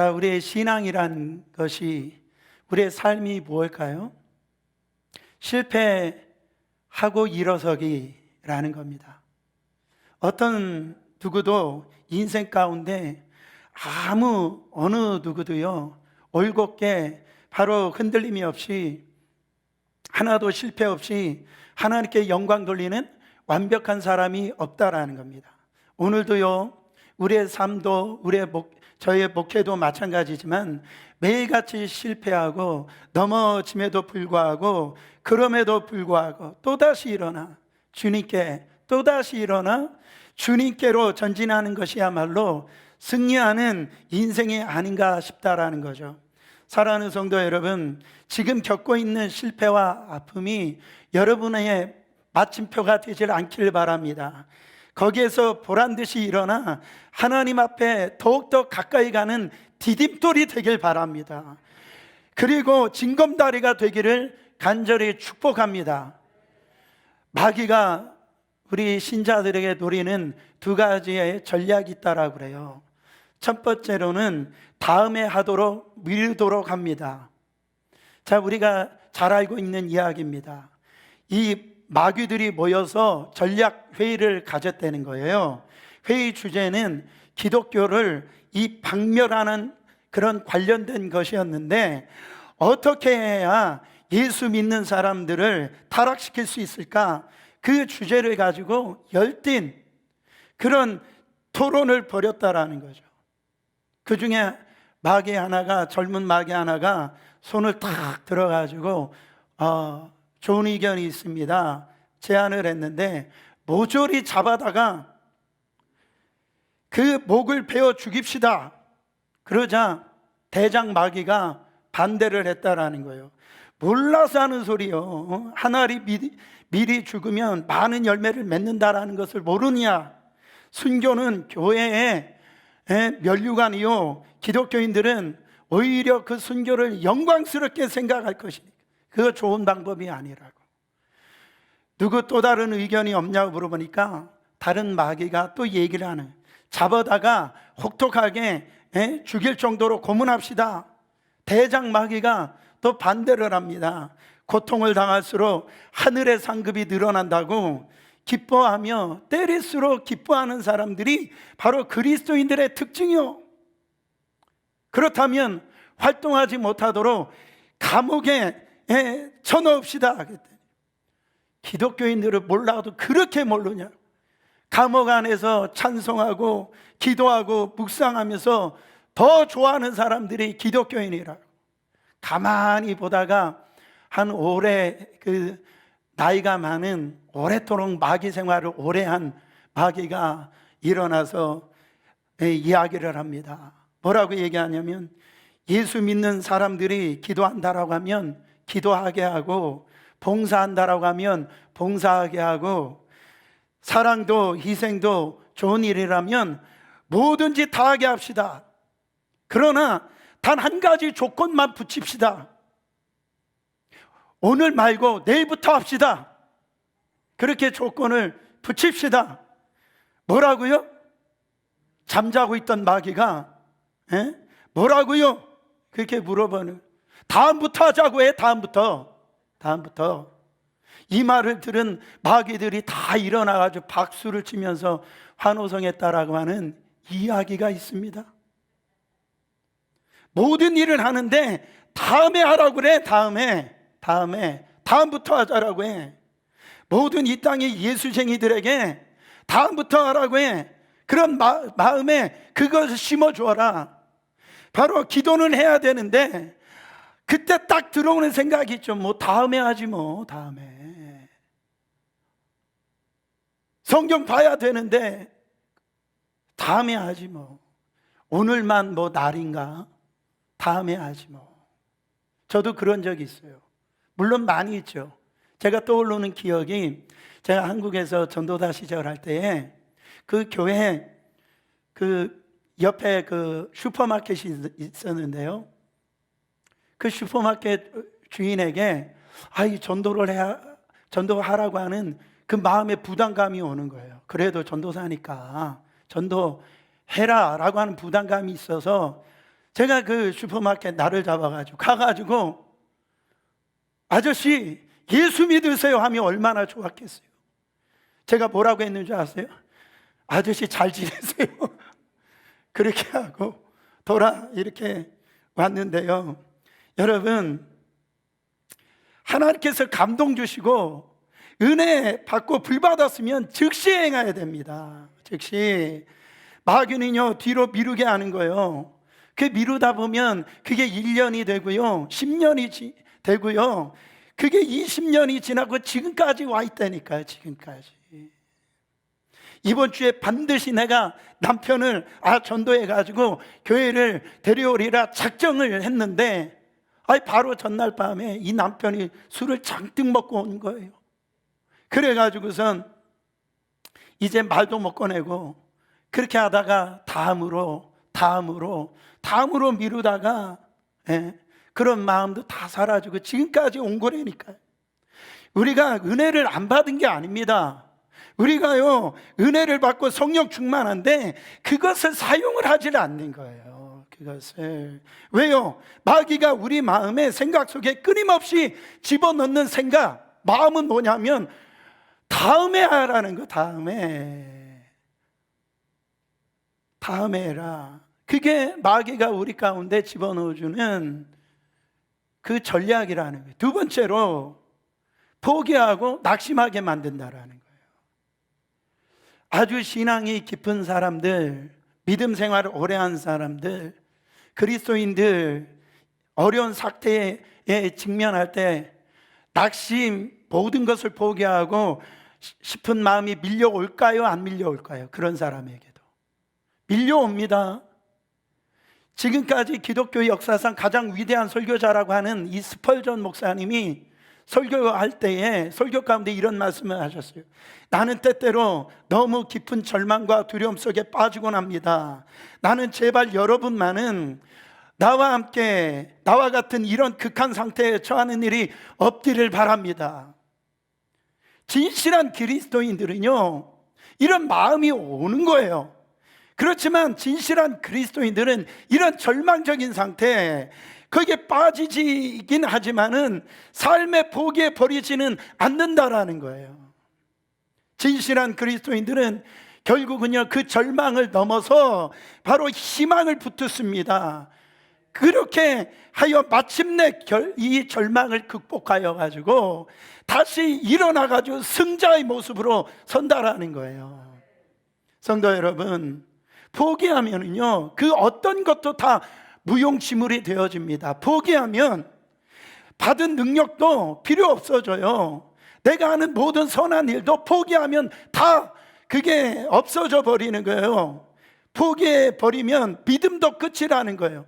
자, 우리의 신앙이란 것이, 우리의 삶이 무엇일까요? 실패하고 일어서기라는 겁니다. 어떤 누구도 인생 가운데 어느 누구도요, 올곧게 바로 흔들림이 없이, 하나도 실패 없이 하나님께 영광 돌리는 완벽한 사람이 없다라는 겁니다. 오늘도요, 우리의 삶도 저의 목회도 마찬가지지만 매일같이 실패하고 넘어짐에도 불구하고, 그럼에도 불구하고 또다시 일어나 주님께로 전진하는 것이야말로 승리하는 인생이 아닌가 싶다라는 거죠. 사랑하는 성도 여러분, 지금 겪고 있는 실패와 아픔이 여러분의 마침표가 되질 않기를 바랍니다. 거기에서 보란듯이 일어나 하나님 앞에 더욱더 가까이 가는 디딤돌이 되길 바랍니다. 그리고 징검다리가 되기를 간절히 축복합니다. 마귀가 우리 신자들에게 노리는 두 가지의 전략이 있다라고 그래요. 첫 번째로는 다음에 하도록 미루도록 합니다. 자, 우리가 잘 알고 있는 이야기입니다. 이 마귀들이 모여서 전략 회의를 가졌다는 거예요. 회의 주제는 기독교를 박멸하는 그런 관련된 것이었는데, 어떻게 해야 예수 믿는 사람들을 타락시킬 수 있을까? 그 주제를 가지고 열띤 그런 토론을 벌였다라는 거죠. 그 중에 젊은 마귀 하나가 손을 탁 들어가지고 좋은 의견이 있습니다, 제안을 했는데, 모조리 잡아다가 그 목을 베어 죽입시다. 그러자 대장 마귀가 반대를 했다라는 거예요. 몰라서 하는 소리요. 한 알이 미리 죽으면 많은 열매를 맺는다라는 것을 모르느냐? 순교는 교회의 면류관이요, 기독교인들은 오히려 그 순교를 영광스럽게 생각할 것이니까 그거 좋은 방법이 아니라고. 누구 또 다른 의견이 없냐고 물어보니까 다른 마귀가 또 얘기를 하는, 잡아다가 혹독하게 죽일 정도로 고문합시다. 대장 마귀가 또 반대를 합니다. 고통을 당할수록 하늘의 상급이 늘어난다고, 기뻐하며 때릴수록 기뻐하는 사람들이 바로 그리스도인들의 특징이요, 그렇다면 활동하지 못하도록 감옥에 쳐넣읍시다. 기독교인들을 몰라도 그렇게 모르냐? 감옥 안에서 찬송하고 기도하고 묵상하면서 더 좋아하는 사람들이 기독교인이라고. 가만히 보다가 한 나이가 많은, 오래도록 마귀 생활을 오래 한 마귀가 일어나서 이야기를 합니다. 뭐라고 얘기하냐면, 예수 믿는 사람들이 기도한다라고 하면 기도하게 하고, 봉사한다라고 하면 봉사하게 하고, 사랑도 희생도 좋은 일이라면 뭐든지 다 하게 합시다. 그러나 단 한 가지 조건만 붙입시다. 오늘 말고 내일부터 합시다. 그렇게 조건을 붙입시다. 뭐라고요? 잠자고 있던 마귀가 뭐라고요? 그렇게 물어보는, 다음부터 하자고 해. 다음부터. 이 말을 들은 마귀들이 다 일어나가지고 박수를 치면서 환호성했다라고 하는 이야기가 있습니다. 모든 일을 하는데 다음에 하라고 그래. 다음부터 하자라고 해. 모든 이 땅의 예수쟁이들에게 다음부터 하라고 해. 그런 마음에 그것을 심어주어라. 바로 기도는 해야 되는데, 그때 딱 들어오는 생각이 있죠. 다음에 하지 다음에. 성경 봐야 되는데 다음에 하지 오늘만 날인가? 다음에 하지 저도 그런 적이 있어요. 물론 많이 있죠. 제가 떠오르는 기억이, 제가 한국에서 전도사 시절할 때에 그 교회 옆에 슈퍼마켓이 있었는데요, 그 슈퍼마켓 주인에게 전도하라고 하는 그 마음의 부담감이 오는 거예요. 그래도 전도사니까 전도해라 라고 하는 부담감이 있어서 제가 그 슈퍼마켓 나를 잡아가지고 가가지고 아저씨 예수 믿으세요 하면 얼마나 좋았겠어요. 제가 뭐라고 했는지 아세요? 아저씨 잘 지내세요. 그렇게 하고 이렇게 왔는데요. 여러분, 하나님께서 감동 주시고 은혜 받고 불 받았으면 즉시 행해야 됩니다. 즉시. 마귀는요 뒤로 미루게 하는 거예요. 그 미루다 보면 그게 1년이 되고요 10년이 되고요 그게 20년이 지나고 지금까지 와 있다니까요. 지금까지. 이번 주에 반드시 내가 남편을 전도해가지고 교회를 데려오리라 작정을 했는데 바로 전날 밤에 이 남편이 술을 잔뜩 먹고 온 거예요. 그래가지고선 이제 말도 못 꺼내고 그렇게 하다가 다음으로 미루다가 그런 마음도 다 사라지고 지금까지 온 거라니까요. 우리가 은혜를 안 받은 게 아닙니다. 우리가요 은혜를 받고 성령 충만한데 그것을 사용을 하질 않는 거예요. 그것을. 왜요? 마귀가 우리 마음의 생각 속에 끊임없이 집어넣는 생각, 마음은 뭐냐면 다음에 하라는 거. 다음에 해라. 그게 마귀가 우리 가운데 집어넣어주는 그 전략이라는 거예요. 두 번째로 포기하고 낙심하게 만든다라는 거예요. 아주 신앙이 깊은 사람들, 믿음 생활을 오래 한 사람들, 그리스도인들 어려운 사태에 직면할 때 낙심, 모든 것을 포기하고 싶은 마음이 밀려올까요? 안 밀려올까요? 그런 사람에게도 밀려옵니다. 지금까지 기독교 역사상 가장 위대한 설교자라고 하는 이 스펄전 목사님이 설교할 때에 설교 가운데 이런 말씀을 하셨어요. 나는 때때로 너무 깊은 절망과 두려움 속에 빠지곤 합니다. 나는 제발 여러분만은 나와 함께 나와 같은 이런 극한 상태에 처하는 일이 없기를 바랍니다. 진실한 그리스도인들은요 이런 마음이 오는 거예요. 그렇지만 진실한 그리스도인들은 이런 절망적인 상태, 거기에 빠지긴 하지만은 삶의 포기에 버리지는 않는다라는 거예요. 진실한 그리스도인들은 결국은요 그 절망을 넘어서 바로 희망을 붙습니다. 그렇게 하여 마침내 이 절망을 극복하여 가지고 다시 일어나 가지고 승자의 모습으로 선다라는 거예요. 성도 여러분, 포기하면은요 그 어떤 것도 다 무용지물이 되어집니다. 포기하면 받은 능력도 필요 없어져요. 내가 하는 모든 선한 일도 포기하면 다 그게 없어져 버리는 거예요. 포기해 버리면 믿음도 끝이라는 거예요.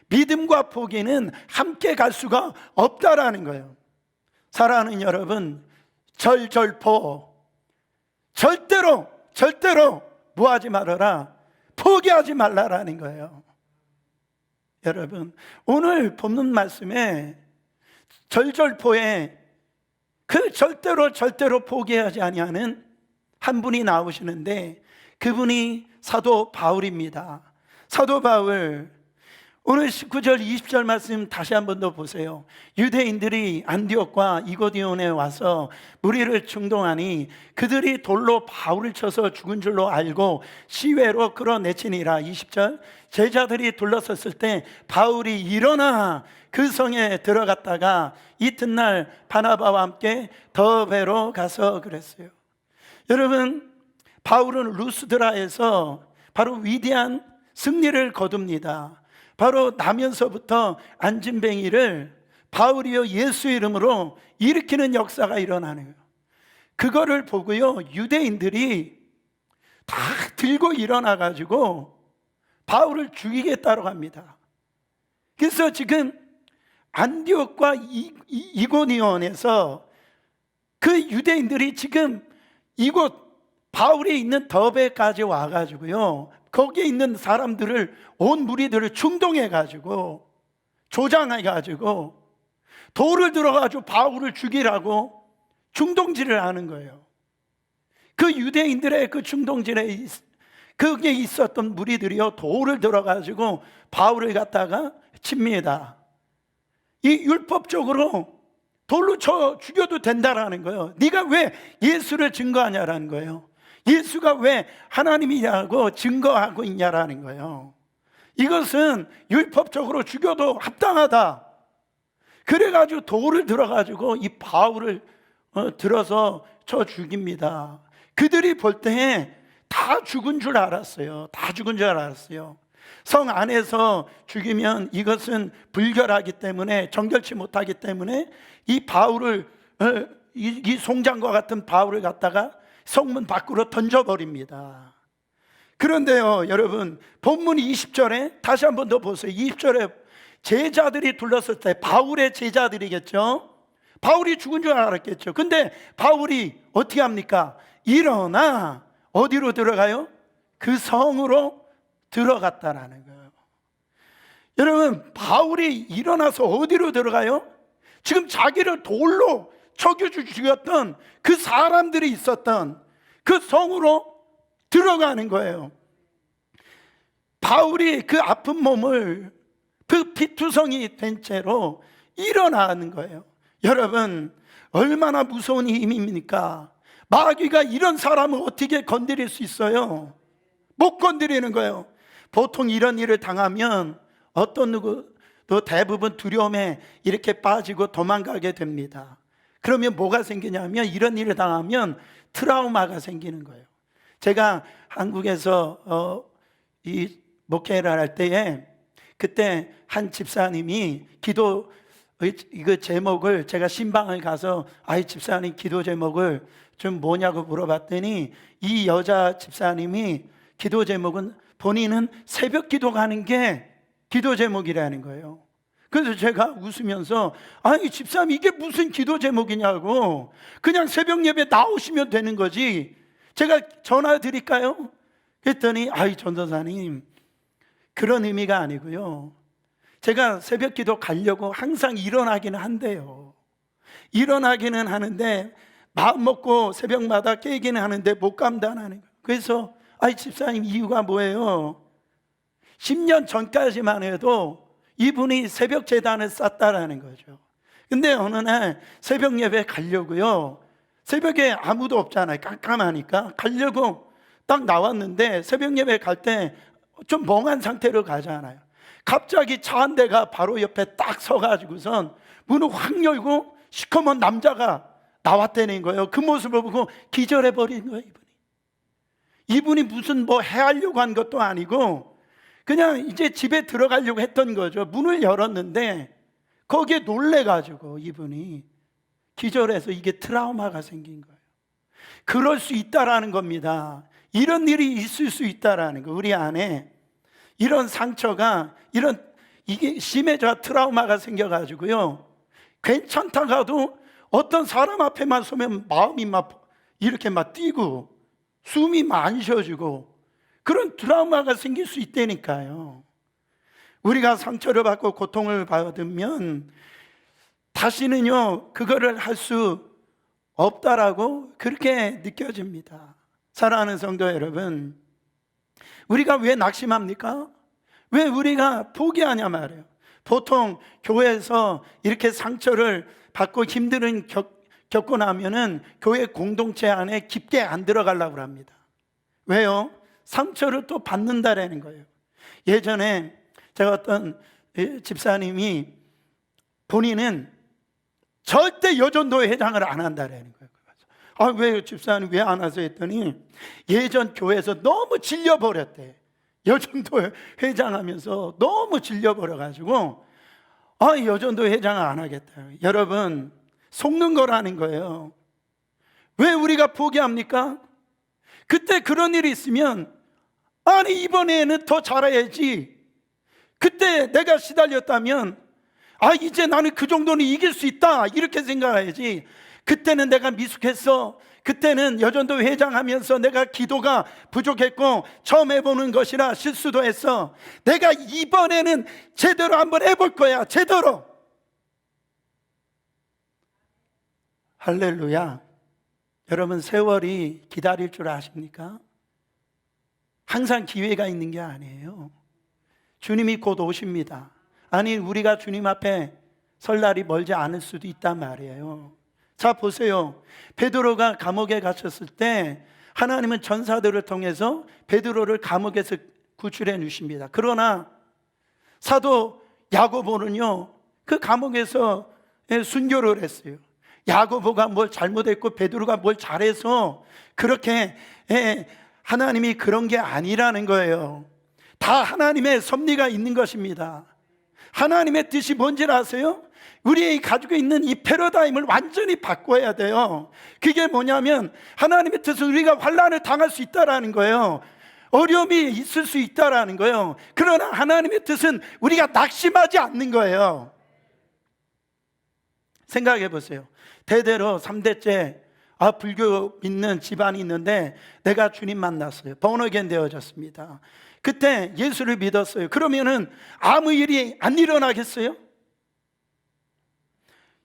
믿음과 포기는 함께 갈 수가 없다라는 거예요. 사랑하는 여러분, 절절포, 절대로 뭐하지 말아라, 포기하지 말라라는 거예요. 여러분, 오늘 본문 말씀에 절절포에 그 절대로 포기하지 아니하는 한 분이 나오시는데 그분이 사도 바울입니다. 사도 바울, 오늘 19절 20절 말씀 다시 한 번 더 보세요. 유대인들이 안디옥과 이고디온에 와서 무리를 충동하니 그들이 돌로 바울을 쳐서 죽은 줄로 알고 시외로 끌어내치니라. 20절, 제자들이 둘러섰을 때 바울이 일어나 그 성에 들어갔다가 이튿날 바나바와 함께 더베로 가서 그랬어요. 여러분, 바울은 루스드라에서 바로 위대한 승리를 거둡니다. 바로 나면서부터 안진뱅이를 바울이여 예수 이름으로 일으키는 역사가 일어나는 거예요. 그거를 보고요 유대인들이 다 들고 일어나 가지고 바울을 죽이겠다고 합니다. 그래서 지금 안디옥과 이고니온에서 그 유대인들이 지금 이곳 바울이 있는 더베까지 와가지고요 거기에 있는 사람들을, 온 무리들을 충동해가지고 조장해가지고 돌을 들어가지고 바울을 죽이라고 중동질을 하는 거예요. 그 유대인들의 그 중동질에 거기에 있었던 무리들이요 돌을 들어가지고 바울을 갖다가 칩니다. 이 율법적으로 돌로 쳐 죽여도 된다라는 거예요. 네가 왜 예수를 증거하냐라는 거예요. 예수가 왜 하나님이라고 증거하고 있냐라는 거예요. 이것은 율법적으로 죽여도 합당하다. 그래가지고 돌을 들어가지고 이 바울을 들어서 쳐 죽입니다. 그들이 볼 때 다 죽은 줄 알았어요. 다 죽은 줄 알았어요. 성 안에서 죽이면 이것은 불결하기 때문에, 정결치 못하기 때문에 이 바울을 이 송장과 같은 바울을 갖다가 성문 밖으로 던져버립니다. 그런데요 여러분, 본문 20절에 다시 한번 더 보세요. 20절에 제자들이 둘렀을 때, 바울의 제자들이겠죠. 바울이 죽은 줄 알았겠죠. 근데 바울이 어떻게 합니까? 일어나 어디로 들어가요? 그 성으로 들어갔다라는 거예요. 여러분, 바울이 일어나서 어디로 들어가요? 지금 자기를 돌로 쳐겨 죽였던 그 사람들이 있었던 그 성으로 들어가는 거예요. 바울이 그 아픈 몸을 그 피투성이 된 채로 일어나는 거예요. 여러분, 얼마나 무서운 힘입니까? 마귀가 이런 사람을 어떻게 건드릴 수 있어요? 못 건드리는 거예요. 보통 이런 일을 당하면 어떤 누구도 대부분 두려움에 이렇게 빠지고 도망가게 됩니다. 그러면 뭐가 생기냐면, 이런 일을 당하면 트라우마가 생기는 거예요. 제가 한국에서 이 목회를 할 때에, 그때 한 집사님이 기도 이거 제목을, 제가 신방을 가서 아이 집사님 기도 제목을 좀 뭐냐고 물어봤더니, 이 여자 집사님이 기도 제목은 본인은 새벽 기도 가는 게 기도 제목이라는 거예요. 그래서 제가 웃으면서, 아니 집사님 이게 무슨 기도 제목이냐고, 그냥 새벽 예배 나오시면 되는 거지, 제가 전화 드릴까요? 그랬더니 아이 전도사님, 그런 의미가 아니고요, 제가 새벽 기도 가려고 항상 일어나기는 한데요, 일어나기는 하는데 마음 먹고 새벽마다 깨기는 하는데 못 감당하는 거예요. 그래서 아이 집사님 이유가 뭐예요? 10년 전까지만 해도 이분이 새벽 제단을 쌌다라는 거죠. 근데 어느 날 새벽 예배 가려고요, 새벽에 아무도 없잖아요. 깜깜하니까 가려고 딱 나왔는데, 새벽 예배 갈 때 좀 멍한 상태로 가잖아요. 갑자기 차 한 대가 바로 옆에 딱 서가지고선 문을 확 열고 시커먼 남자가 나왔다는 거예요. 그 모습을 보고 기절해버린 거예요. 이분이 무슨 뭐 해하려고 한 것도 아니고 그냥 이제 집에 들어가려고 했던 거죠. 문을 열었는데 거기에 놀래가지고 이분이 기절해서 이게 트라우마가 생긴 거예요. 그럴 수 있다라는 겁니다. 이런 일이 있을 수 있다라는 거. 우리 안에 이런 상처가, 이게 심해져 트라우마가 생겨가지고요, 괜찮다가도 어떤 사람 앞에만 서면 마음이 막 이렇게 막 뛰고 숨이 막 안 쉬어지고 그런 트라우마가 생길 수 있다니까요. 우리가 상처를 받고 고통을 받으면 다시는요 그거를 할 수 없다라고 그렇게 느껴집니다. 사랑하는 성도 여러분, 우리가 왜 낙심합니까? 왜 우리가 포기하냐 말이에요. 보통 교회에서 이렇게 상처를 받고 힘든 겪고 나면은 교회 공동체 안에 깊게 안 들어가려고 합니다. 왜요? 상처를 또 받는다라는 거예요. 예전에 제가 어떤 집사님이 본인은 절대 여전도 회장을 안 한다라는 거예요. 아, 왜 집사님 왜 안 하세요? 했더니 예전 교회에서 너무 질려버렸대. 여전도 회장하면서 너무 질려버려가지고 여전도 회장을 안 하겠다. 여러분, 속는 거라는 거예요. 왜 우리가 포기합니까? 그때 그런 일이 있으면 아니 이번에는 더 잘해야지, 그때 내가 시달렸다면 이제 나는 그 정도는 이길 수 있다 이렇게 생각해야지, 그때는 내가 미숙했어, 그때는 여전도 회장하면서 내가 기도가 부족했고 처음 해보는 것이라 실수도 했어, 내가 이번에는 제대로 한번 해볼 거야, 제대로. 할렐루야. 여러분, 세월이 기다릴 줄 아십니까? 항상 기회가 있는 게 아니에요. 주님이 곧 오십니다. 아니, 우리가 주님 앞에 설 날이 멀지 않을 수도 있단 말이에요. 자, 보세요. 베드로가 감옥에 갇혔을 때 하나님은 전사들을 통해서 베드로를 감옥에서 구출해 주십니다. 그러나 사도 야고보는요, 그 감옥에서 순교를 했어요. 야고보가 뭘 잘못했고 베드로가 뭘 잘해서 그렇게 하나님이 그런 게 아니라는 거예요. 다 하나님의 섭리가 있는 것입니다. 하나님의 뜻이 뭔지 아세요? 우리 가지고 있는 이 패러다임을 완전히 바꿔야 돼요. 그게 뭐냐면 하나님의 뜻은 우리가 환난을 당할 수 있다라는 거예요. 어려움이 있을 수 있다라는 거예요. 그러나 하나님의 뜻은 우리가 낙심하지 않는 거예요. 생각해 보세요. 대대로 3대째 불교 믿는 집안이 있는데 내가 주님 만났어요. 번어겐 되어졌습니다. 그때 예수를 믿었어요. 그러면은 아무 일이 안 일어나겠어요?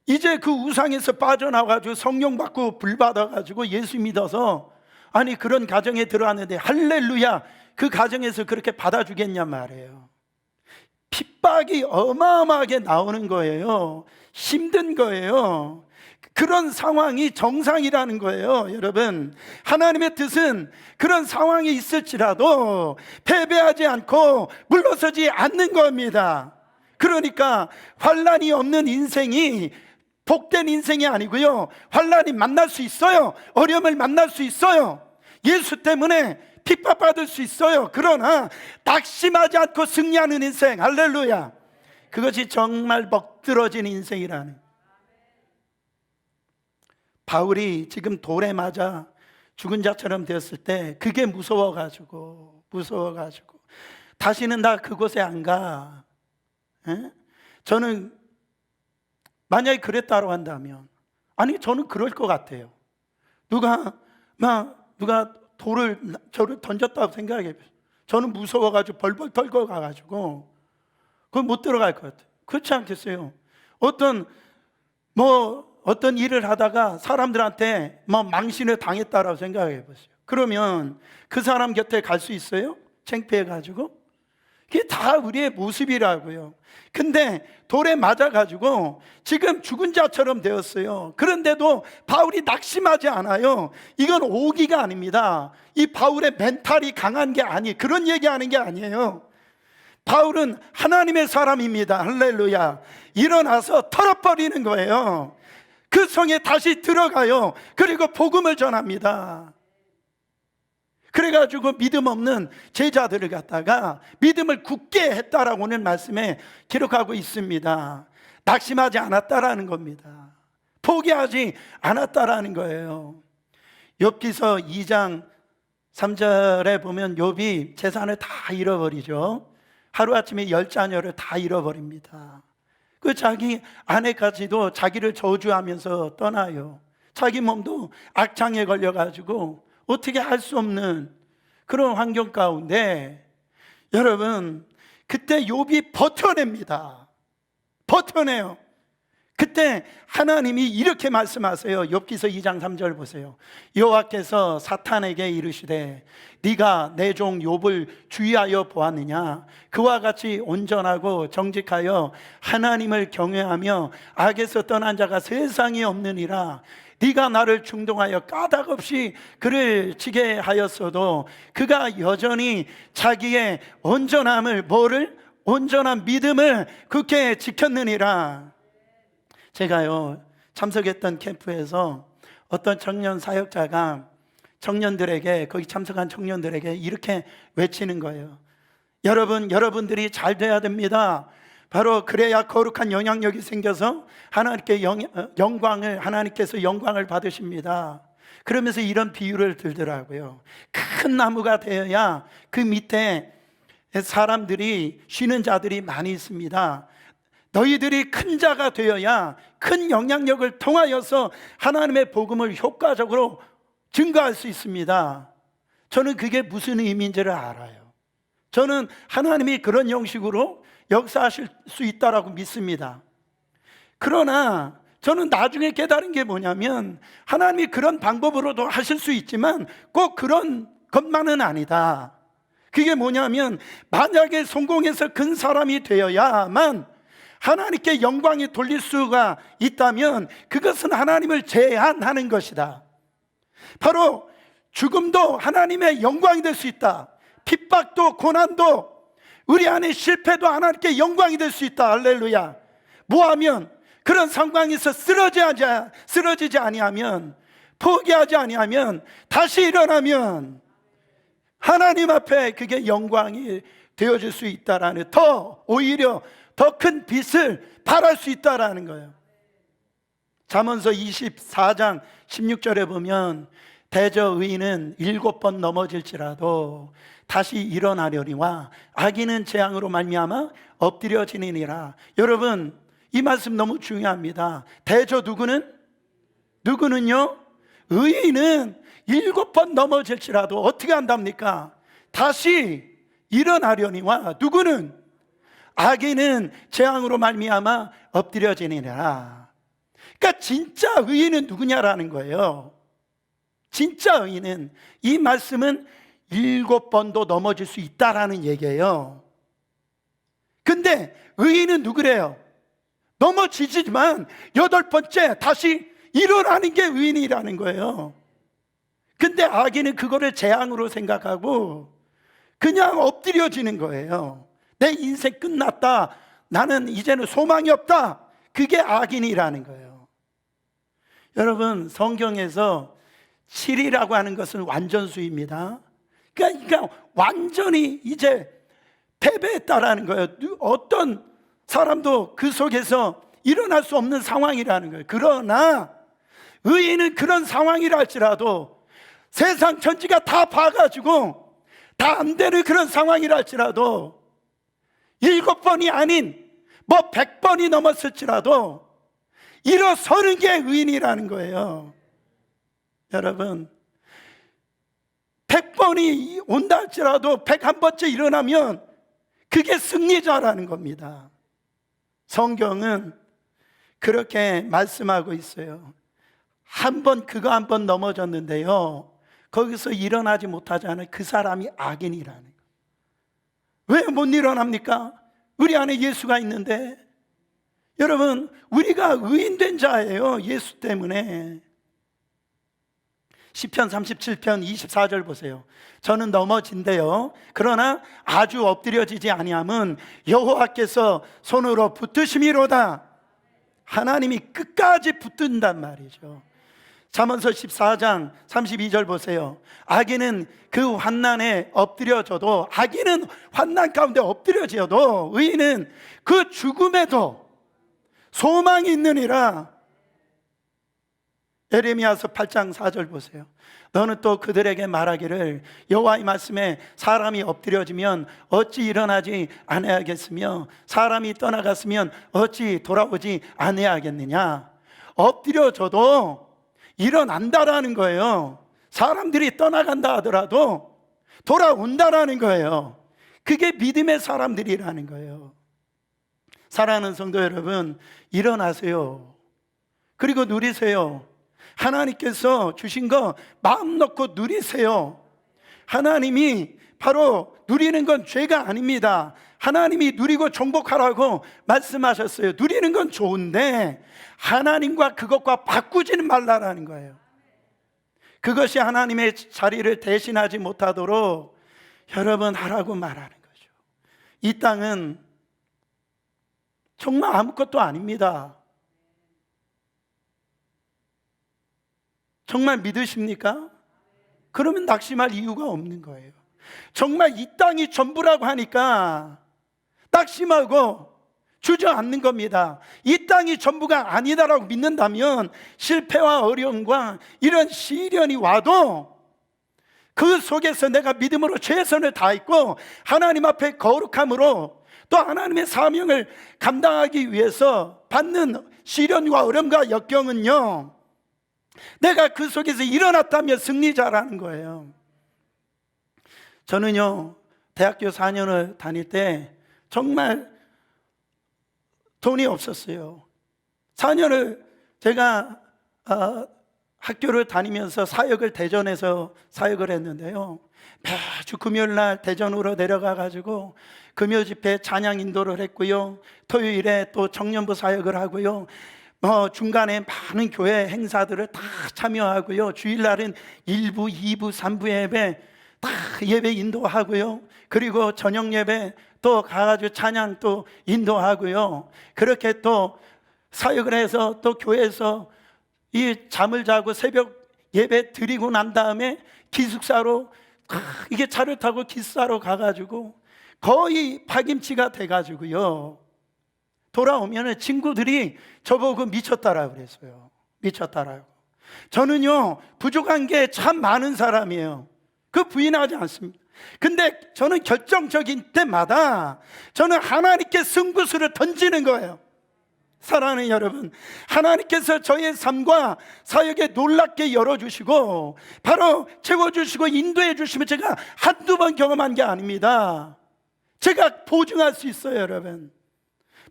이제 그 우상에서 빠져나와가지고 성령 받고 불 받아가지고 예수 믿어서 아니 그런 가정에 들어왔는데 할렐루야, 그 가정에서 그렇게 받아주겠냐 말이에요. 핍박이 어마어마하게 나오는 거예요. 힘든 거예요. 그런 상황이 정상이라는 거예요. 여러분, 하나님의 뜻은 그런 상황이 있을지라도 패배하지 않고 물러서지 않는 겁니다. 그러니까 환난이 없는 인생이 복된 인생이 아니고요, 환난이 만날 수 있어요. 어려움을 만날 수 있어요. 예수 때문에 핍박받을 수 있어요. 그러나 낙심하지 않고 승리하는 인생, 할렐루야, 그것이 정말 먹들어진 인생이라는. 바울이 지금 돌에 맞아 죽은 자처럼 되었을 때 그게 무서워가지고 다시는 나 그곳에 안 가. 저는 만약에 그랬다고 한다면, 아니 저는 그럴 것 같아요. 누가 돌을 저를 던졌다고 생각해. 저는 무서워가지고 벌벌 떨고 가가지고 그건 못 들어갈 것 같아요. 그렇지 않겠어요? 어떤 일을 하다가 사람들한테 망신을 당했다라고 생각해 보세요. 그러면 그 사람 곁에 갈 수 있어요? 창피해가지고? 그게 다 우리의 모습이라고요. 근데 돌에 맞아가지고 지금 죽은 자처럼 되었어요. 그런데도 바울이 낙심하지 않아요. 이건 오기가 아닙니다. 이 바울의 멘탈이 강한 게 그런 얘기하는 게 아니에요. 바울은 하나님의 사람입니다. 할렐루야. 일어나서 털어버리는 거예요. 그 성에 다시 들어가요. 그리고 복음을 전합니다. 그래가지고 믿음 없는 제자들을 갖다가 믿음을 굳게 했다라고 오늘 말씀에 기록하고 있습니다. 낙심하지 않았다라는 겁니다. 포기하지 않았다라는 거예요. 욥기서 2장 3절에 보면 욥이 재산을 다 잃어버리죠. 하루아침에 10자녀를 다 잃어버립니다. 그 자기 아내까지도 자기를 저주하면서 떠나요. 자기 몸도 악창에 걸려가지고 어떻게 할 수 없는 그런 환경 가운데, 여러분, 그때 욥이 버텨냅니다. 버텨내요. 그때 하나님이 이렇게 말씀하세요. 욥기서 2장 3절 보세요. 여호와께서 사탄에게 이르시되 네가 내 종 욥을 주의하여 보았느냐? 그와 같이 온전하고 정직하여 하나님을 경외하며 악에서 떠난 자가 세상에 없느니라. 네가 나를 충동하여 까닭없이 그를 치게 하였어도 그가 여전히 자기의 온전함을, 온전한 믿음을 굳게 지켰느니라. 제가요, 참석했던 캠프에서 어떤 청년 사역자가 청년들에게, 거기 참석한 청년들에게 이렇게 외치는 거예요. 여러분들이 잘 돼야 됩니다. 바로 그래야 거룩한 영향력이 생겨서 하나님께서 영광을 받으십니다. 그러면서 이런 비유를 들더라고요. 큰 나무가 되어야 그 밑에 사람들이, 쉬는 자들이 많이 있습니다. 너희들이 큰 자가 되어야 큰 영향력을 통하여서 하나님의 복음을 효과적으로 증거할 수 있습니다. 저는 그게 무슨 의미인지를 알아요. 저는 하나님이 그런 형식으로 역사하실 수 있다라고 믿습니다. 그러나 저는 나중에 깨달은 게 뭐냐면, 하나님이 그런 방법으로도 하실 수 있지만 꼭 그런 것만은 아니다. 그게 뭐냐면 만약에 성공해서 큰 사람이 되어야만 하나님께 영광이 돌릴 수가 있다면 그것은 하나님을 제한하는 것이다. 바로 죽음도 하나님의 영광이 될 수 있다. 핍박도 고난도 우리 안에 실패도 하나님께 영광이 될 수 있다. 할렐루야. 뭐하면 그런 상황에서 쓰러지지 아니하면, 포기하지 아니하면, 다시 일어나면 하나님 앞에 그게 영광이 되어질 수 있다라는, 오히려 더 큰 빛을 발할 수 있다라는 거예요. 잠언서 24장 16절에 보면 대저 의인은 7번 넘어질지라도 다시 일어나려니와 악인은 재앙으로 말미암아 엎드려지니라. 여러분, 이 말씀 너무 중요합니다. 대저 누구는요? 의인은 7번 넘어질지라도 어떻게 한답니까? 다시 일어나려니와 누구는? 악인은 재앙으로 말미암아 엎드려지니라. 그러니까 진짜 의인은 누구냐라는 거예요. 진짜 의인은, 이 말씀은 7번도 넘어질 수 있다라는 얘기예요. 근데 의인은 누구래요? 넘어지지만 8번째 다시 일어나는 게 의인이라는 거예요. 근데 악인은 그거를 재앙으로 생각하고 그냥 엎드려지는 거예요. 내 인생 끝났다, 나는 이제는 소망이 없다, 그게 악인이라는 거예요. 여러분, 성경에서 7이라고 하는 것은 완전수입니다. 그러니까 완전히 이제 패배했다라는 거예요. 어떤 사람도 그 속에서 일어날 수 없는 상황이라는 거예요. 그러나 의인은 그런 상황이라 할지라도, 세상 천지가 다 봐가지고 다 안 되는 그런 상황이라 할지라도, 7번이 아닌 100번이 넘었을지라도 일어서는 게 의인이라는 거예요. 여러분, 100번이 온다 할지라도 101번째 일어나면 그게 승리자라는 겁니다. 성경은 그렇게 말씀하고 있어요. 그거 한 번 넘어졌는데요, 거기서 일어나지 못하잖아요. 그 사람이 악인이라는 거예요. 왜 못 일어납니까? 우리 안에 예수가 있는데. 여러분, 우리가 의인된 자예요, 예수 때문에. 시편 37편 24절 보세요. 저는 넘어진대요, 그러나 아주 엎드려지지 아니함은 여호와께서 손으로 붙드심이로다. 하나님이 끝까지 붙든단 말이죠. 잠언서 14장 32절 보세요. 악인은 그 환난에 엎드려져도, 악인은 환난 가운데 엎드려져도 의인은 그 죽음에도 소망이 있느니라. 에레미야서 8장 4절 보세요. 너는 또 그들에게 말하기를 여호와의 말씀에 사람이 엎드려지면 어찌 일어나지 아니하겠으며 사람이 떠나갔으면 어찌 돌아오지 아니하겠느냐. 엎드려져도 일어난다라는 거예요. 사람들이 떠나간다 하더라도 돌아온다라는 거예요. 그게 믿음의 사람들이라는 거예요. 사랑하는 성도 여러분, 일어나세요. 그리고 누리세요. 하나님께서 주신 거 마음 놓고 누리세요. 하나님이 바로 누리는 건 죄가 아닙니다. 하나님이 누리고 정복하라고 말씀하셨어요. 누리는 건 좋은데 하나님과 그것과 바꾸지는 말라라는 거예요. 그것이 하나님의 자리를 대신하지 못하도록 여러분 하라고 말하는 거죠. 이 땅은 정말 아무것도 아닙니다. 정말 믿으십니까? 그러면 낙심할 이유가 없는 거예요. 정말 이 땅이 전부라고 하니까 낙심하고 주저앉는 겁니다. 이 땅이 전부가 아니다라고 믿는다면 실패와 어려움과 이런 시련이 와도 그 속에서 내가 믿음으로 최선을 다했고 하나님 앞에 거룩함으로 또 하나님의 사명을 감당하기 위해서 받는 시련과 어려움과 역경은요, 내가 그 속에서 일어났다면 승리자라는 거예요. 저는요, 대학교 4년을 다닐 때 정말 돈이 없었어요. 4년을 제가 학교를 다니면서 사역을 대전에서 사역을 했는데요, 매주 금요일 날 대전으로 내려가 가지고 금요 집회 찬양 인도를 했고요, 토요일에 또 청년부 사역을 하고요, 중간에 많은 교회 행사들을 다 참여하고요, 주일날은 1부, 2부, 3부 예배 다 예배 인도하고요, 그리고 저녁 예배 또 가가지고 찬양 또 인도하고요, 그렇게 또 사역을 해서 또 교회에서 이 잠을 자고 새벽 예배 드리고 난 다음에 기숙사로 이게 차를 타고 기숙사로 가가지고 거의 파김치가 돼가지고요, 돌아오면 친구들이 저보고 미쳤다라고 그랬어요. 미쳤다라고. 저는요, 부족한 게 참 많은 사람이에요. 그 부인하지 않습니다. 근데 저는 결정적인 때마다 저는 하나님께 승부수를 던지는 거예요. 사랑하는 여러분, 하나님께서 저의 삶과 사역에 놀랍게 열어주시고 바로 채워주시고 인도해 주시면 제가 한두 번 경험한 게 아닙니다. 제가 보증할 수 있어요. 여러분,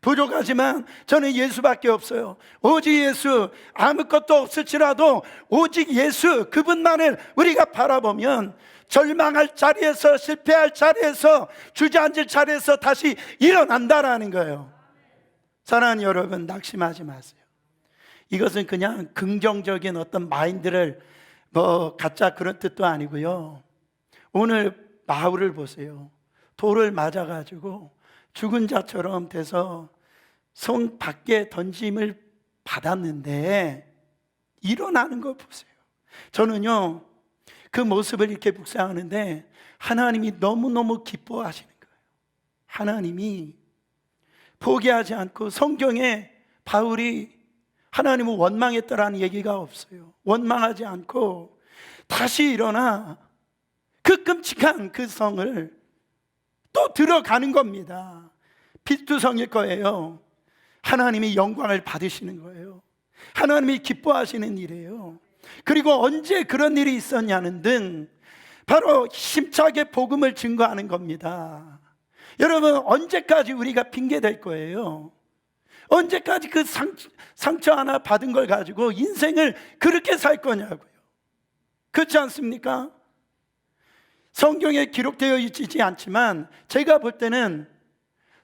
부족하지만 저는 예수밖에 없어요. 오직 예수, 아무것도 없을지라도 오직 예수, 그분만을 우리가 바라보면 절망할 자리에서, 실패할 자리에서, 주저앉을 자리에서 다시 일어난다라는 거예요. 사랑하는 여러분, 낙심하지 마세요. 이것은 그냥 긍정적인 어떤 마인드를 갖자 그런 뜻도 아니고요, 오늘 바울을 보세요. 돌을 맞아가지고 죽은 자처럼 돼서 성 밖에 던짐을 받았는데 일어나는 거 보세요. 저는요, 그 모습을 이렇게 묵상하는데 하나님이 너무너무 기뻐하시는 거예요. 하나님이 포기하지 않고, 성경에 바울이 하나님을 원망했다라는 얘기가 없어요. 원망하지 않고 다시 일어나 그 끔찍한 그 성을 또 들어가는 겁니다. 피투성일 거예요. 하나님이 영광을 받으시는 거예요. 하나님이 기뻐하시는 일이에요. 그리고 언제 그런 일이 있었냐는 등 바로 힘차게 복음을 증거하는 겁니다. 여러분, 언제까지 우리가 핑계댈 거예요? 언제까지 그 상처 하나 받은 걸 가지고 인생을 그렇게 살 거냐고요. 그렇지 않습니까? 성경에 기록되어 있지 않지만 제가 볼 때는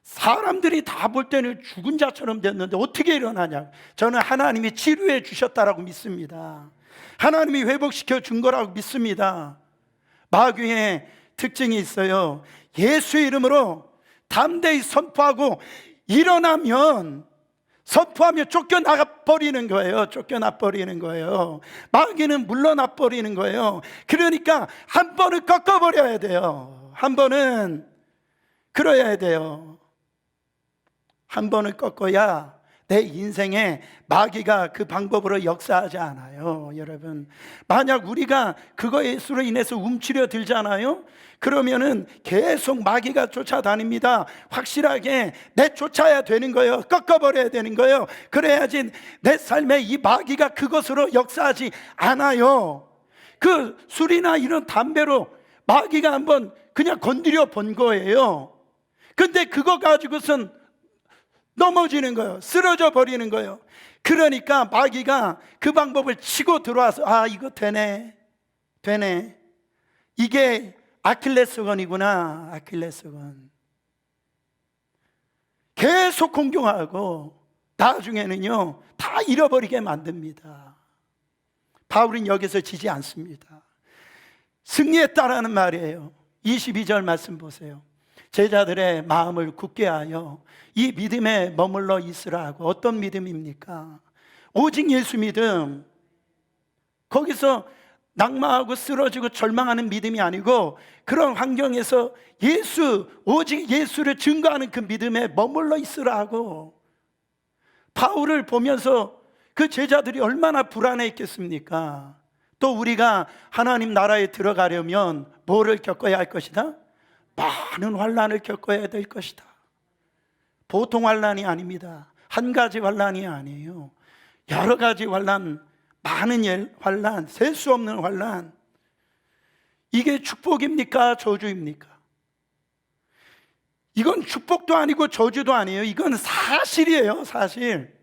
사람들이 다 볼 때는 죽은 자처럼 됐는데 어떻게 일어나냐, 저는 하나님이 치료해 주셨다라고 믿습니다. 하나님이 회복시켜 준 거라고 믿습니다. 마귀의 특징이 있어요. 예수의 이름으로 담대히 선포하고 일어나면, 선포하면 쫓겨나 버리는 거예요. 쫓겨나 버리는 거예요. 마귀는 물러나 버리는 거예요. 그러니까 한 번은 꺾어버려야 돼요. 한 번은 그래야 돼요. 한 번을 꺾어야 내 인생에 마귀가 그 방법으로 역사하지 않아요. 여러분, 만약 우리가 그거로 인해서 움츠려 들잖아요, 그러면은 계속 마귀가 쫓아다닙니다. 확실하게 내쫓아야 되는 거예요. 꺾어버려야 되는 거예요. 그래야지 내 삶에 이 마귀가 그것으로 역사하지 않아요. 그 술이나 이런 담배로 마귀가 한번 그냥 건드려 본 거예요. 근데 그거 가지고선 넘어지는 거예요. 쓰러져 버리는 거예요. 그러니까 마귀가 그 방법을 치고 들어와서 이거 되네, 이게 아킬레스건이구나. 아킬레스건. 계속 공경하고 나중에는요 다 잃어버리게 만듭니다. 바울은 여기서 지지 않습니다. 승리했다라는 말이에요. 22절 말씀 보세요. 제자들의 마음을 굳게 하여 이 믿음에 머물러 있으라 하고. 어떤 믿음입니까? 오직 예수 믿음. 거기서 낙마하고 쓰러지고 절망하는 믿음이 아니고, 그런 환경에서 오직 예수를 증거하는 그 믿음에 머물러 있으라 하고. 바울을 보면서 그 제자들이 얼마나 불안해했겠습니까? 또 우리가 하나님 나라에 들어가려면 뭐를 겪어야 할 것이다? 많은 환난을 겪어야 될 것이다. 보통 환난이 아닙니다. 한 가지 환난이 아니에요. 여러 가지 환난, 많은 환난, 셀 수 없는 환난. 이게 축복입니까? 저주입니까? 이건 축복도 아니고 저주도 아니에요. 이건 사실이에요. 사실.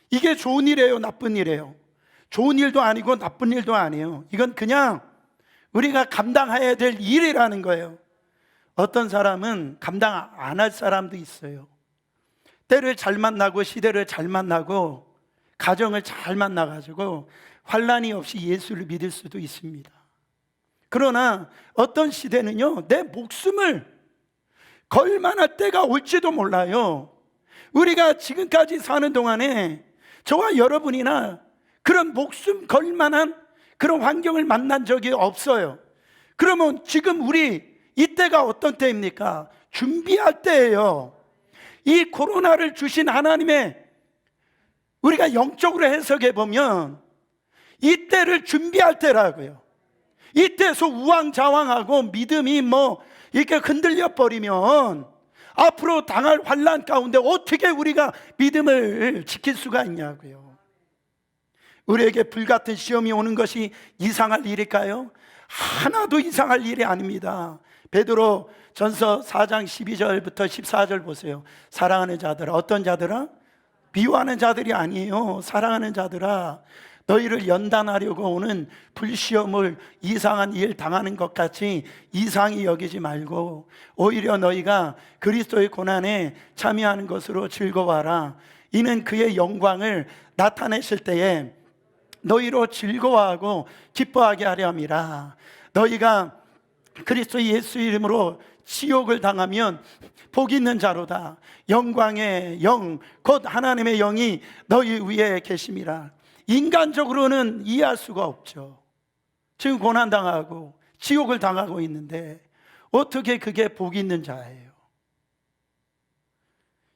이게 좋은 일이에요? 나쁜 일이에요? 좋은 일도 아니고 나쁜 일도 아니에요. 이건 그냥 우리가 감당해야 될 일이라는 거예요. 어떤 사람은 감당 안 할 사람도 있어요. 때를 잘 만나고 시대를 잘 만나고 가정을 잘 만나가지고 환난이 없이 예수를 믿을 수도 있습니다. 그러나 어떤 시대는요, 내 목숨을 걸 만할 때가 올지도 몰라요. 우리가 지금까지 사는 동안에 저와 여러분이나 그런 목숨 걸 만한 그런 환경을 만난 적이 없어요. 그러면 지금 우리 이때가 어떤 때입니까? 준비할 때예요. 이 코로나를 주신 하나님의, 우리가 영적으로 해석해 보면 이때를 준비할 때라고요. 이때에서 우왕좌왕하고 믿음이 이렇게 흔들려 버리면 앞으로 당할 환난 가운데 어떻게 우리가 믿음을 지킬 수가 있냐고요. 우리에게 불같은 시험이 오는 것이 이상할 일일까요? 하나도 이상할 일이 아닙니다. 베드로 전서 4장 12절부터 14절 보세요. 사랑하는 자들아, 어떤 자들아? 미워하는 자들이 아니에요. 사랑하는 자들아, 너희를 연단하려고 오는 불시험을 이상한 일 당하는 것 같이 이상히 여기지 말고 오히려 너희가 그리스도의 고난에 참여하는 것으로 즐거워하라. 이는 그의 영광을 나타내실 때에 너희로 즐거워하고 기뻐하게 하려 함이라. 너희가 그리스도 예수 이름으로 지옥을 당하면 복 있는 자로다. 영광의 영 곧 하나님의 영이 너희 위에 계심이라. 인간적으로는 이해할 수가 없죠. 지금 고난당하고 지옥을 당하고 있는데 어떻게 그게 복 있는 자예요?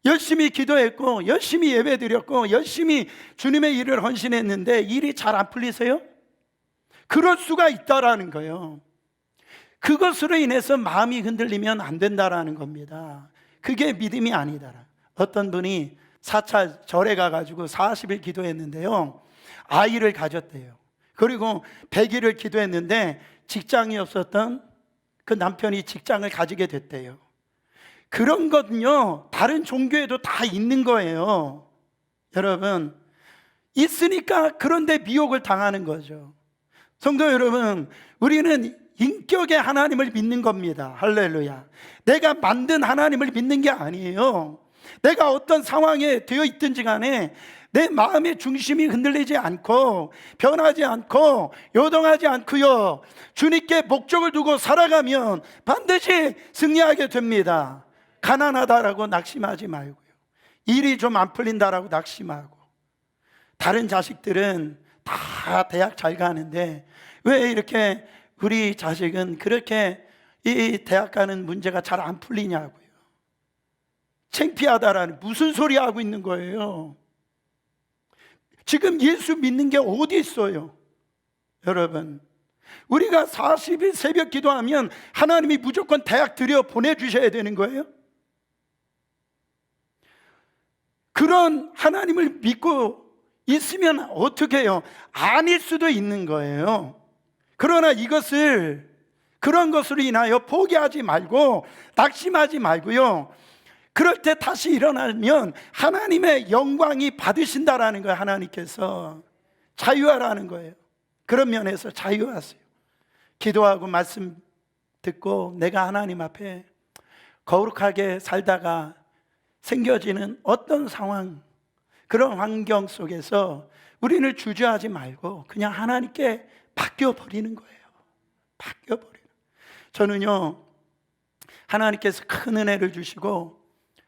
열심히 기도했고 열심히 예배드렸고 열심히 주님의 일을 헌신했는데 일이 잘 안 풀리세요? 그럴 수가 있다라는 거예요. 그것으로 인해서 마음이 흔들리면 안 된다라는 겁니다. 그게 믿음이 아니다. 어떤 분이 4차 절에 가가지고 40일 기도했는데요, 아이를 가졌대요. 그리고 100일을 기도했는데 직장이 없었던 그 남편이 직장을 가지게 됐대요. 그런 거는요, 다른 종교에도 다 있는 거예요. 여러분, 있으니까 그런데 미혹을 당하는 거죠. 성도 여러분, 우리는 인격의 하나님을 믿는 겁니다. 할렐루야. 내가 만든 하나님을 믿는 게 아니에요. 내가 어떤 상황에 되어 있든지 간에 내 마음의 중심이 흔들리지 않고 변하지 않고 요동하지 않고요, 주님께 목적을 두고 살아가면 반드시 승리하게 됩니다. 가난하다라고 낙심하지 말고요, 일이 좀 안 풀린다라고 낙심하고. 다른 자식들은 다 대학 잘 가는데 왜 이렇게 우리 자식은 그렇게 이 대학 가는 문제가 잘 안 풀리냐고요. 창피하다라는, 무슨 소리 하고 있는 거예요? 지금 예수 믿는 게 어디 있어요? 여러분, 우리가 40일 새벽 기도하면 하나님이 무조건 대학 들여 보내주셔야 되는 거예요? 그런 하나님을 믿고 있으면 어떻게 해요? 아닐 수도 있는 거예요. 그러나 이것을, 그런 것으로 인하여 포기하지 말고 낙심하지 말고요, 그럴 때 다시 일어나면 하나님의 영광이 받으신다라는 거예요. 하나님께서 자유하라는 거예요. 그런 면에서 자유하세요. 기도하고 말씀 듣고 내가 하나님 앞에 거룩하게 살다가 생겨지는 어떤 상황, 그런 환경 속에서 우리는 주저하지 말고 그냥 하나님께 바뀌어버리는 거예요. 바뀌어버리는. 저는요, 하나님께서 큰 은혜를 주시고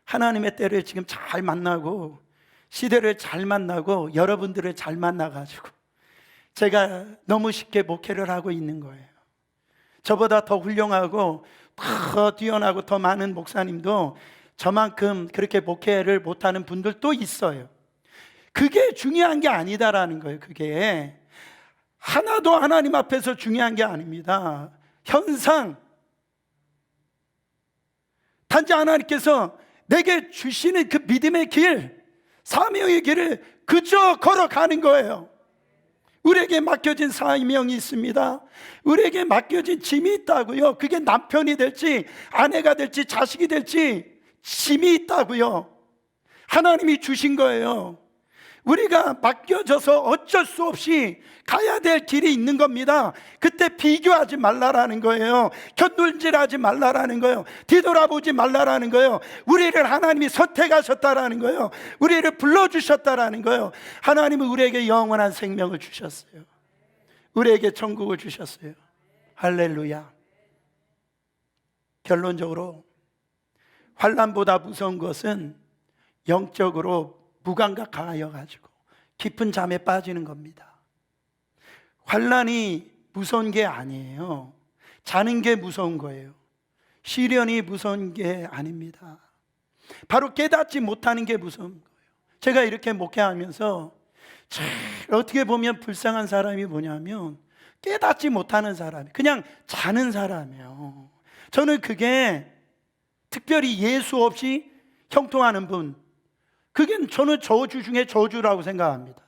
하나님의 때를 지금 잘 만나고 시대를 잘 만나고 여러분들을 잘 만나가지고 제가 너무 쉽게 목회를 하고 있는 거예요. 저보다 더 훌륭하고 더 뛰어나고 더 많은 목사님도 저만큼 그렇게 목회를 못하는 분들도 있어요. 그게 중요한 게 아니다라는 거예요. 그게 하나도 하나님 앞에서 중요한 게 아닙니다. 현상, 단지 하나님께서 내게 주시는 그 믿음의 길, 사명의 길을 그저 걸어가는 거예요. 우리에게 맡겨진 사명이 있습니다. 우리에게 맡겨진 짐이 있다고요. 그게 남편이 될지 아내가 될지 자식이 될지 짐이 있다고요. 하나님이 주신 거예요. 우리가 맡겨져서 어쩔 수 없이 가야 될 길이 있는 겁니다. 그때 비교하지 말라라는 거예요. 곁눈질하지 말라라는 거예요. 뒤돌아보지 말라라는 거예요. 우리를 하나님이 선택하셨다라는 거예요. 우리를 불러주셨다라는 거예요. 하나님은 우리에게 영원한 생명을 주셨어요. 우리에게 천국을 주셨어요. 할렐루야. 결론적으로 환난보다 무서운 것은 영적으로 무감각하여 가지고 깊은 잠에 빠지는 겁니다. 환난이 무서운 게 아니에요. 자는 게 무서운 거예요. 시련이 무서운 게 아닙니다. 바로 깨닫지 못하는 게 무서운 거예요. 제가 이렇게 목회하면서 어떻게 보면 불쌍한 사람이 뭐냐면 깨닫지 못하는 사람이, 그냥 자는 사람이에요. 저는 그게 특별히 예수 없이 형통하는 분, 그게 저는 저주 중에 저주라고 생각합니다.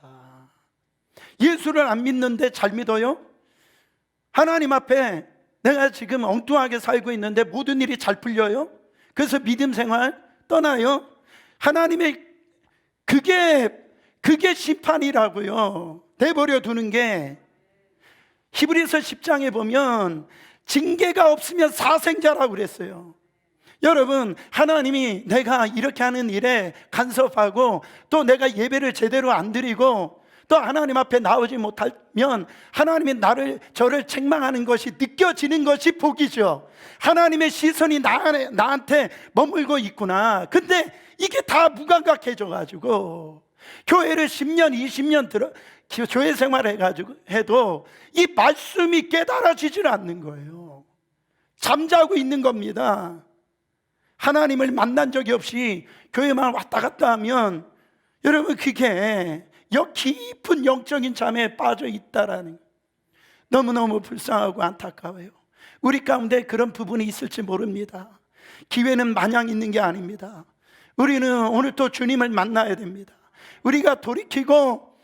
예수를 안 믿는데 잘 믿어요? 하나님 앞에 내가 지금 엉뚱하게 살고 있는데 모든 일이 잘 풀려요? 그래서 믿음 생활 떠나요? 하나님의 그게 심판이라고요. 내버려 두는 게. 히브리서 10장에 보면 징계가 없으면 사생자라고 그랬어요. 여러분, 하나님이 내가 이렇게 하는 일에 간섭하고 또 내가 예배를 제대로 안 드리고 또 하나님 앞에 나오지 못하면 하나님이 저를 책망하는 것이 느껴지는 것이 복이죠. 하나님의 시선이 나한테 머물고 있구나. 근데 이게 다 무감각해져 가지고 교회를 10년 20년 교회 생활을 해가지고 해도 이 말씀이 깨달아지질 않는 거예요. 잠자고 있는 겁니다. 하나님을 만난 적이 없이 교회만 왔다 갔다 하면 여러분, 그게 깊은 영적인 잠에 빠져 있다라는, 너무너무 불쌍하고 안타까워요. 우리 가운데 그런 부분이 있을지 모릅니다. 기회는 마냥 있는 게 아닙니다. 우리는 오늘 또 주님을 만나야 됩니다. 우리가 돌이키고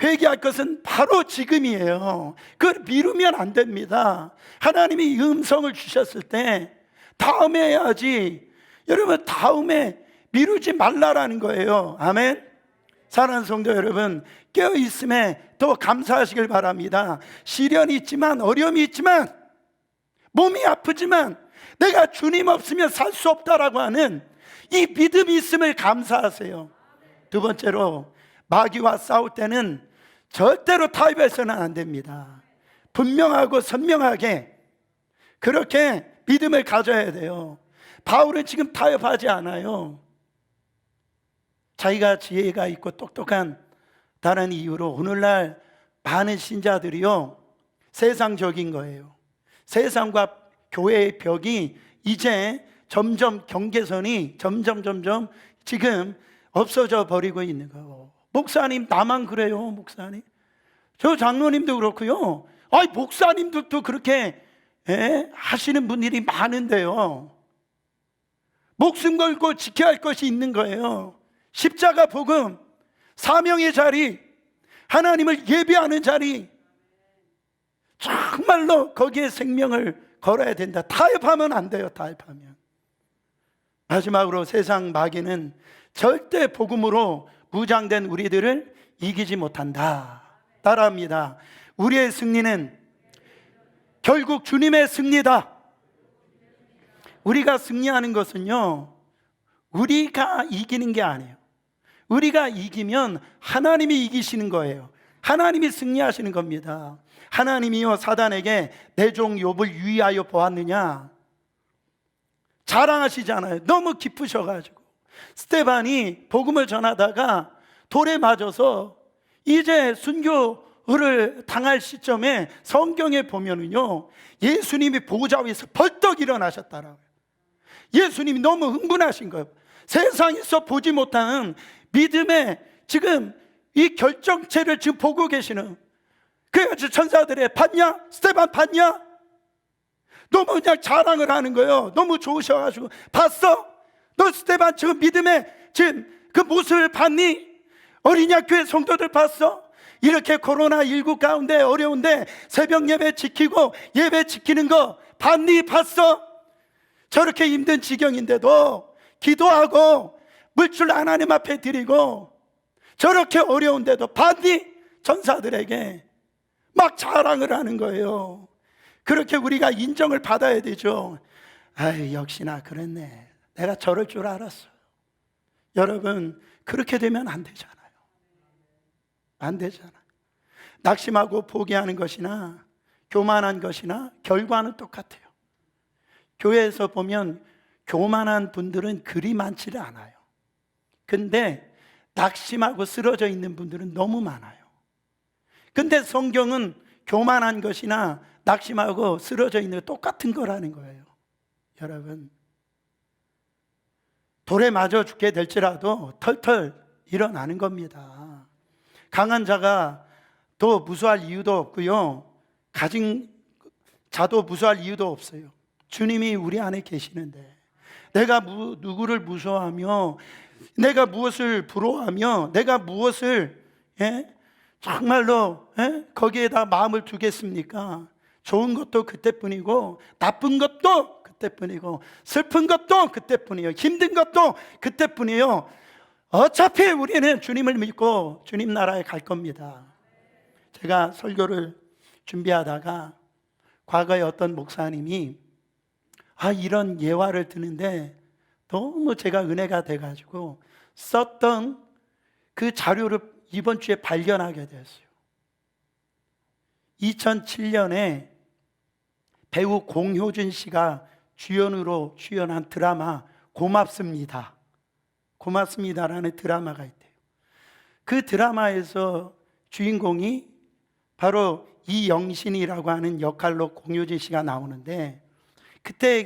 회개할 것은 바로 지금이에요. 그걸 미루면 안 됩니다. 하나님이 이 음성을 주셨을 때 다음에 해야지. 여러분, 다음에 미루지 말라라는 거예요. 아멘. 사랑하는 성도 여러분, 깨어있음에 더 감사하시길 바랍니다. 시련이 있지만, 어려움이 있지만, 몸이 아프지만 내가 주님 없으면 살 수 없다라고 하는 이 믿음이 있음을 감사하세요. 두 번째로, 마귀와 싸울 때는 절대로 타협해서는 안 됩니다. 분명하고 선명하게 그렇게 믿음을 가져야 돼요. 바울은 지금 타협하지 않아요. 자기가 지혜가 있고 똑똑한 다른 이유로 오늘날 많은 신자들이요, 세상적인 거예요. 세상과 교회의 벽이 이제 점점 경계선이 점점 지금 없어져 버리고 있는 거예요. 목사님, 나만 그래요? 목사님, 저 장로님도 그렇고요. 목사님들도 그렇게 하시는 분들이 많은데요, 목숨 걸고 지켜야 할 것이 있는 거예요. 십자가 복음, 사명의 자리, 하나님을 예배하는 자리, 정말로 거기에 생명을 걸어야 된다. 타협하면 안 돼요. 타협하면. 마지막으로, 세상 마귀는 절대 복음으로 무장된 우리들을 이기지 못한다. 따라합니다. 우리의 승리는 결국 주님의 승리다. 우리가 승리하는 것은요, 우리가 이기는 게 아니에요. 우리가 이기면 하나님이 이기시는 거예요. 하나님이 승리하시는 겁니다. 하나님이요, 사단에게 내 종 욥을 유의하여 보았느냐 자랑하시잖아요. 너무 기쁘셔가지고. 스데반이 복음을 전하다가 돌에 맞아서 이제 순교를 당할 시점에 성경에 보면은요, 예수님이 보좌 위에서 벌떡 일어나셨다라고요. 예수님이 너무 흥분하신 거예요. 세상에서 보지 못하는 믿음의 지금 이 결정체를 지금 보고 계시는, 그래가지고 천사들의 봤냐? 스데반 봤냐? 너무 그냥 자랑을 하는 거예요. 너무 좋으셔가지고, 봤어? 너 스데반 지금 믿음의 지금 그 모습을 봤니? 어린이 교회 성도들 봤어? 이렇게 코로나19 가운데 어려운데 새벽 예배 지키고 예배 지키는 거 봤니? 봤어? 저렇게 힘든 지경인데도 기도하고 물줄 하나님 앞에 드리고 저렇게 어려운데도 반디 전사들에게 막 자랑을 하는 거예요. 그렇게 우리가 인정을 받아야 되죠. 아유, 역시나 그랬네. 내가 저럴 줄 알았어. 여러분, 그렇게 되면 안 되잖아요. 안 되잖아요. 낙심하고 포기하는 것이나 교만한 것이나 결과는 똑같아요. 교회에서 보면 교만한 분들은 그리 많지를 않아요. 근데 낙심하고 쓰러져 있는 분들은 너무 많아요. 근데 성경은 교만한 것이나 낙심하고 쓰러져 있는 게 똑같은 거라는 거예요. 여러분, 돌에 맞아 죽게 될지라도 털털 일어나는 겁니다. 강한 자가 더 무수할 이유도 없고요, 가진 자도 무수할 이유도 없어요. 주님이 우리 안에 계시는데 내가 누구를 무서워하며, 내가 무엇을 부러워하며, 내가 무엇을 정말로 거기에다 마음을 두겠습니까? 좋은 것도 그때뿐이고 나쁜 것도 그때뿐이고 슬픈 것도 그때뿐이에요. 힘든 것도 그때뿐이에요. 어차피 우리는 주님을 믿고 주님 나라에 갈 겁니다. 제가 설교를 준비하다가 과거에 어떤 목사님이 이런 예화를 듣는데 너무 제가 은혜가 돼가지고 썼던 그 자료를 이번 주에 발견하게 되었어요. 2007년에 배우 공효진 씨가 주연으로 출연한 드라마 고맙습니다. 고맙습니다라는 드라마가 있대요. 그 드라마에서 주인공이 바로 이영신이라고 하는 역할로 공효진 씨가 나오는데, 그때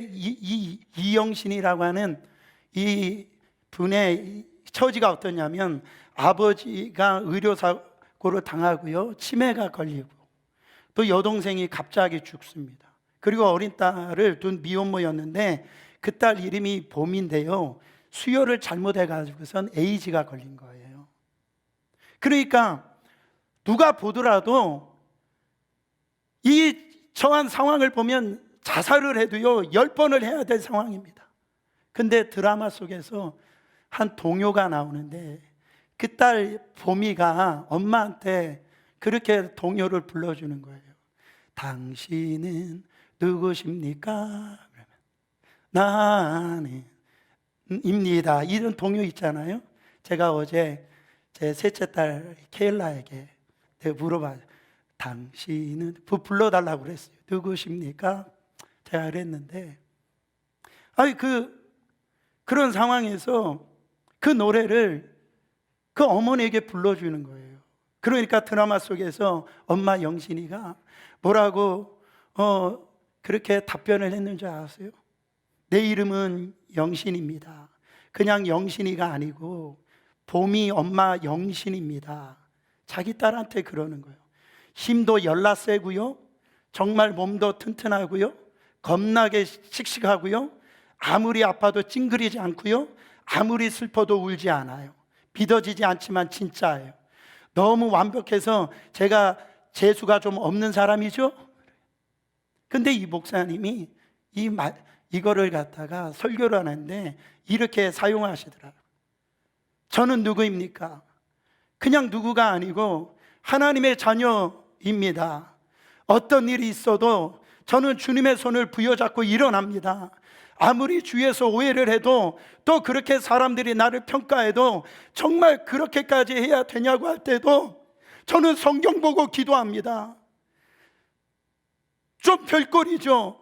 이영신이라고 하는 이 분의 처지가 어떠냐면 아버지가 의료사고를 당하고요, 치매가 걸리고 또 여동생이 갑자기 죽습니다. 그리고 어린 딸을 둔 미혼모였는데 그 딸 이름이 봄인데요, 수혈을 잘못해가지고선 에이즈가 걸린 거예요. 그러니까 누가 보더라도 이 처한 상황을 보면 자살을 해도요 10번을 해야 될 상황입니다. 근데 드라마 속에서 한 동요가 나오는데 그 딸 봄이가 엄마한테 그렇게 동요를 불러주는 거예요. 당신은 누구십니까? 나는 입니다. 이런 동요 있잖아요. 제가 어제 제 셋째 딸 케일라에게 물어봐요. 당신은 불러달라고 그랬어요. 누구십니까? 제가 그랬는데 그런 상황에서 그 노래를 그 어머니에게 불러주는 거예요. 그러니까 드라마 속에서 엄마 영신이가 뭐라고 그렇게 답변을 했는 줄 아세요? 내 이름은 영신입니다. 그냥 영신이가 아니고 봄이 엄마 영신입니다. 자기 딸한테 그러는 거예요. 힘도 열나 세고요, 정말 몸도 튼튼하고요, 겁나게 씩씩하고요, 아무리 아파도 찡그리지 않고요, 아무리 슬퍼도 울지 않아요. 믿어지지 않지만 진짜예요. 너무 완벽해서 제가 재수가 좀 없는 사람이죠. 근데 이 목사님이 이거를 갖다가 설교를 하는데 이렇게 사용하시더라고요. 저는 누구입니까? 그냥 누구가 아니고 하나님의 자녀입니다. 어떤 일이 있어도 저는 주님의 손을 부여잡고 일어납니다. 아무리 주위에서 오해를 해도, 또 그렇게 사람들이 나를 평가해도, 정말 그렇게까지 해야 되냐고 할 때도 저는 성경 보고 기도합니다. 좀 별꼴이죠.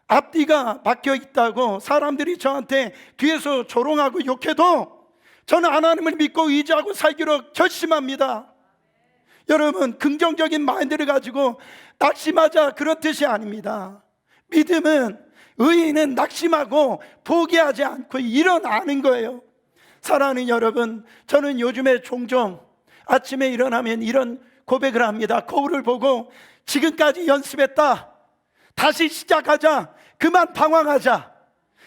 앞뒤가 바뀌어 있다고 사람들이 저한테 뒤에서 조롱하고 욕해도 저는 하나님을 믿고 의지하고 살기로 결심합니다. 여러분, 긍정적인 마인드를 가지고 낙심하자, 그런 뜻이 아닙니다. 믿음은, 의인은 낙심하고 포기하지 않고 일어나는 거예요. 사랑하는 여러분, 저는 요즘에 종종 아침에 일어나면 이런 고백을 합니다. 거울을 보고 지금까지 연습했다, 다시 시작하자, 그만 방황하자.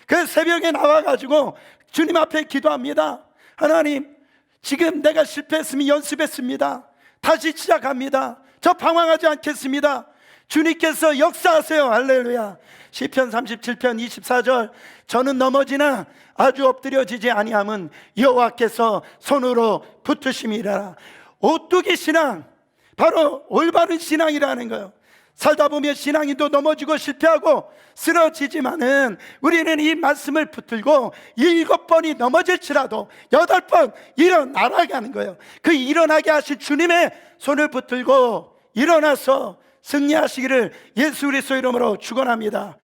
그래서 새벽에 나와가지고 주님 앞에 기도합니다. 하나님, 지금 내가 실패했으면 연습했습니다. 다시 시작합니다. 저 방황하지 않겠습니다. 주님께서 역사하세요. 할렐루야. 시편 37편 24절, 저는 넘어지나 아주 엎드려지지 아니함은 여호와께서 손으로 붙으심이라. 오뚜기 신앙, 바로 올바른 신앙이라는 거예요. 살다 보면 신앙이 또 넘어지고 실패하고 쓰러지지만은 우리는 이 말씀을 붙들고 7번이 넘어질지라도 8번 일어나라게 하는 거예요. 그 일어나게 하실 주님의 손을 붙들고 일어나서 승리하시기를 예수 그리스도 이름으로 축원합니다.